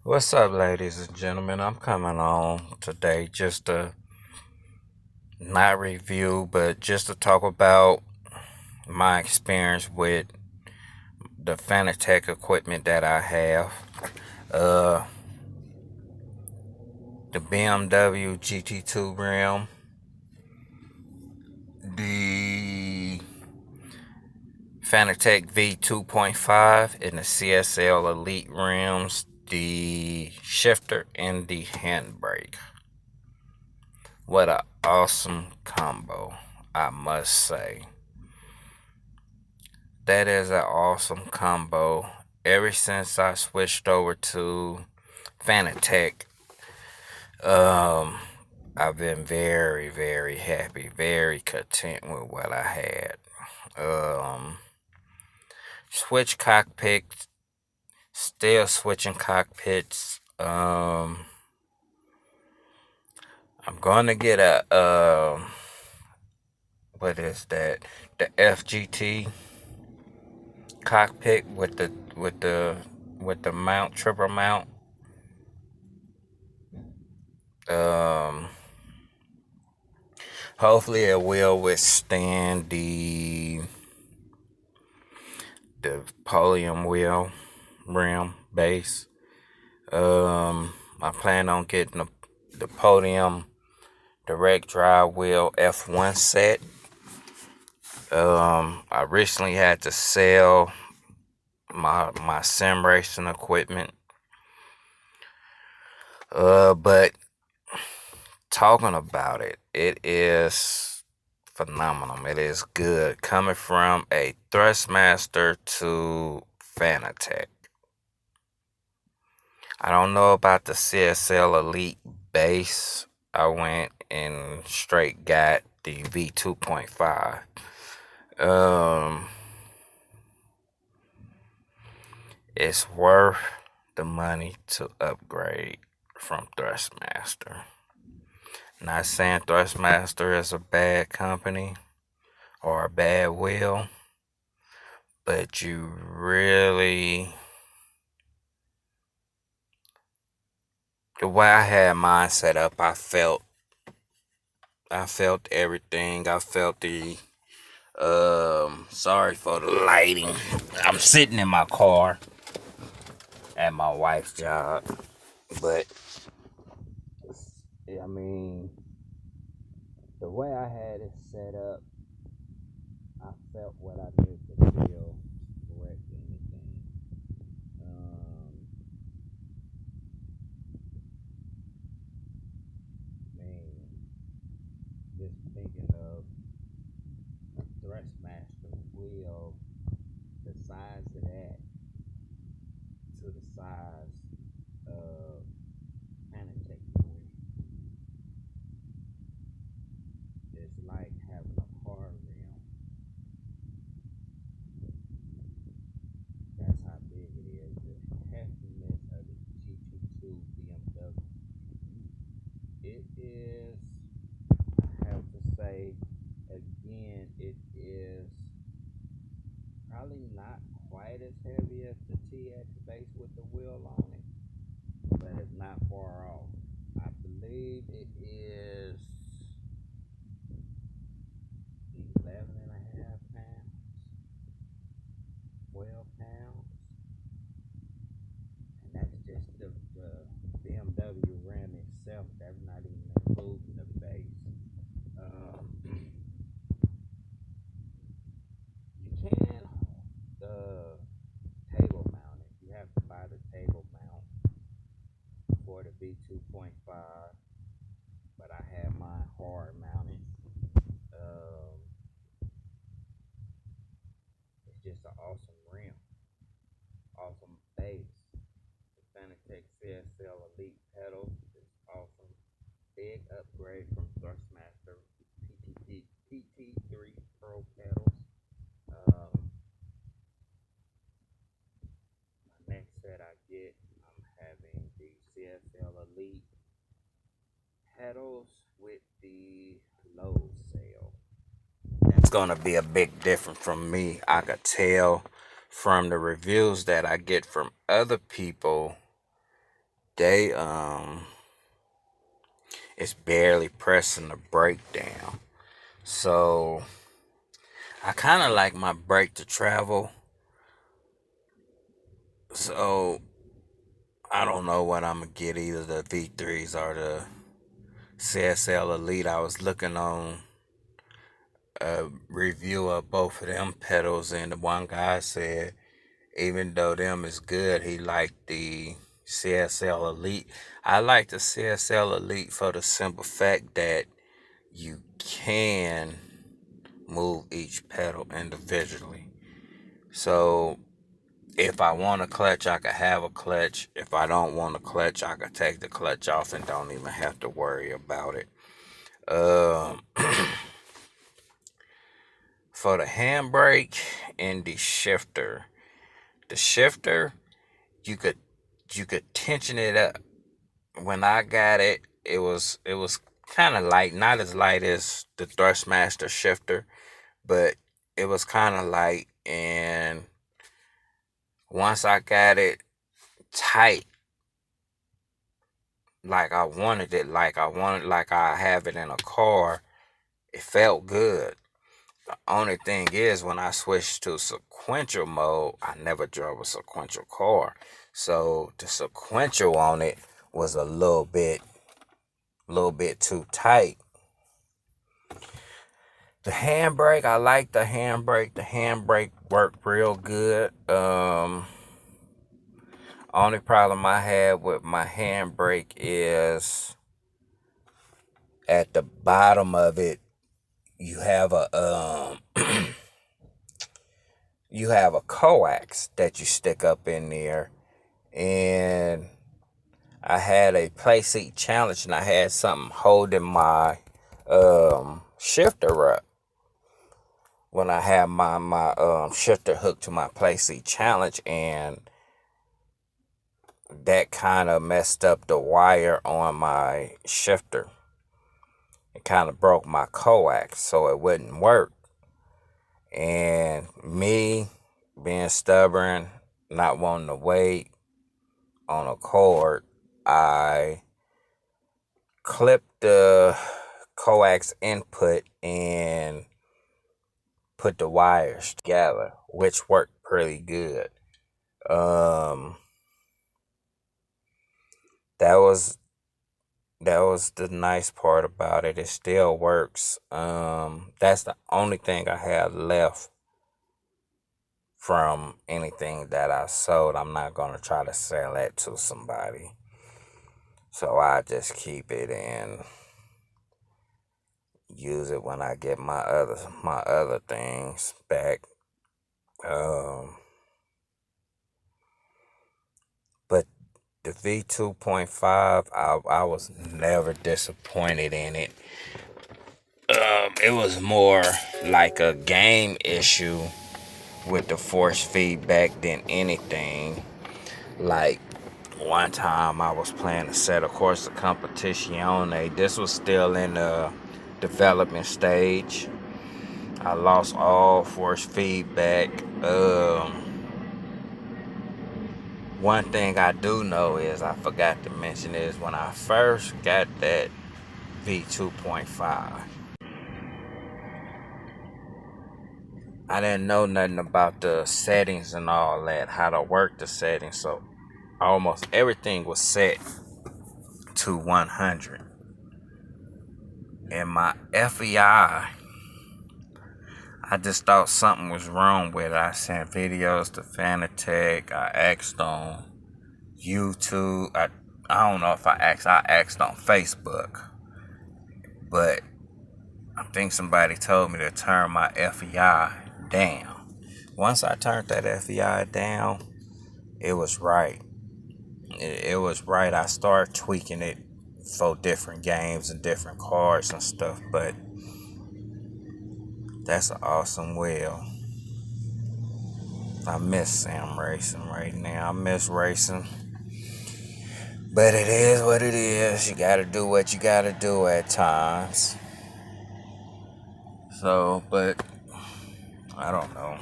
What's up, ladies and gentlemen? I'm coming on today just to not review, but just to talk about my experience with the fanatec equipment that I have. Uh, the BMW gt2 rim, the fanatec v2.5, and the CSL Elite rims, the shifter, and the handbrake. What an awesome combo, I must say. That is an awesome combo. Ever since I switched over to fanatec, um, I've been very, very happy, very content with what I had. Um, switch cockpits, still switching cockpits. I'm gonna get a what is that? The FGT cockpit with the mount, triple mount. Um, Hopefully it will withstand the podium wheel rim base. I plan on getting the podium direct drive wheel F1 set. I recently had to sell my sim racing equipment. But talking about it, it is phenomenal. It is good coming from a Thrustmaster to fanatec. I don't know about the CSL Elite base. I went and straight got the v2.5. Um, it's worth the money to upgrade from Thrustmaster. Not saying Thrustmaster is a bad company or a bad wheel, but you really, the way I had mine set up, I felt everything. I felt the sorry for the lighting. I'm sitting in my car at my wife's job, but I mean, the way I had it set up, I felt what I did to feel correct anything. Man, just thinking of a Thrustmaster wheel, the size of that to the size of Fanatec wheel, it's like having a car rim. That's how big it is. The heftiness of the GT2 BMW. It is, I have to say, again, it is probably not quite as heavy as the TX base with the wheel on it, but it's not far off. I believe it is 11 and a half pounds, 12 pounds, and that's just the BMW rim itself. That's not even including the base. You can table mount it. You have to buy the table mount for the V2.5, but I have mine hard mounted. Um, it's just an awesome rim, awesome base. The Fanatec CSL Elite pedal is awesome. Big upgrade from Thrustmaster PT3 Pro pedals. Um, my next set I get, I'm having the CSL Elite pedals with the low sail. That's gonna be a big difference from me. I could tell from the reviews that I get from other people they it's barely pressing the brake down. So I kind of like my brake to travel. So I don't know what I'm gonna get, either the V3s or the CSL Elite. I was looking on a review of both of them pedals, and the one guy said even though them is good, he liked the CSL Elite. I like the CSL Elite for the simple fact that you can move each pedal individually. So if I want a clutch, I could have a clutch. If I don't want a clutch, I could take the clutch off and don't even have to worry about it. For the handbrake and the shifter you could tension it up. When I got it, it was kind of light, not as light as the Thrustmaster shifter, but it was kind of light. And once I got it tight, like I wanted it, like I have it in a car, it felt good. The only thing is, when I switched to sequential mode, I never drove a sequential car, so the sequential on it was a little bit too tight. The handbrake, I like the handbrake. The handbrake worked real good. Only problem I had with my handbrake is at the bottom of it, you have a you have a coax that you stick up in there, and I had a play seat challenge, and I had something holding my shifter up when I had my shifter hooked to my play seat challenge, and that kind of messed up the wire on my shifter. It kind of broke my coax, so it wouldn't work. And me being stubborn, not wanting to wait on a cord, I clipped the coax input and put the wires together, which worked pretty good. That was the nice part about it. It still works. That's the only thing I have left from anything that I sold. I'm not gonna try to sell that to somebody, so I just keep it and use it when I get my other things back. But the v2.5, I was never disappointed in it. It was more like a game issue with the force feedback than anything. Like, one time I was playing a set, of course, the Competizione. This was still in the development stage. I lost all force feedback. One thing I do know is, I forgot to mention, is when I first got that v2.5, I didn't know nothing about the settings and all that, how to work the settings. So almost everything was set to 100. And my FEI, I just thought something was wrong with it. I sent videos to Fanatec. I asked on YouTube. I don't know if I asked on Facebook. But I think somebody told me to turn my FEI down. Once I turned that FEI down, it was right. It was right. I started tweaking it for different games and different cars and stuff, but that's an awesome wheel. I miss sim racing right now. I miss racing. But it is what it is. You gotta do what you gotta do at times. So, but I don't know.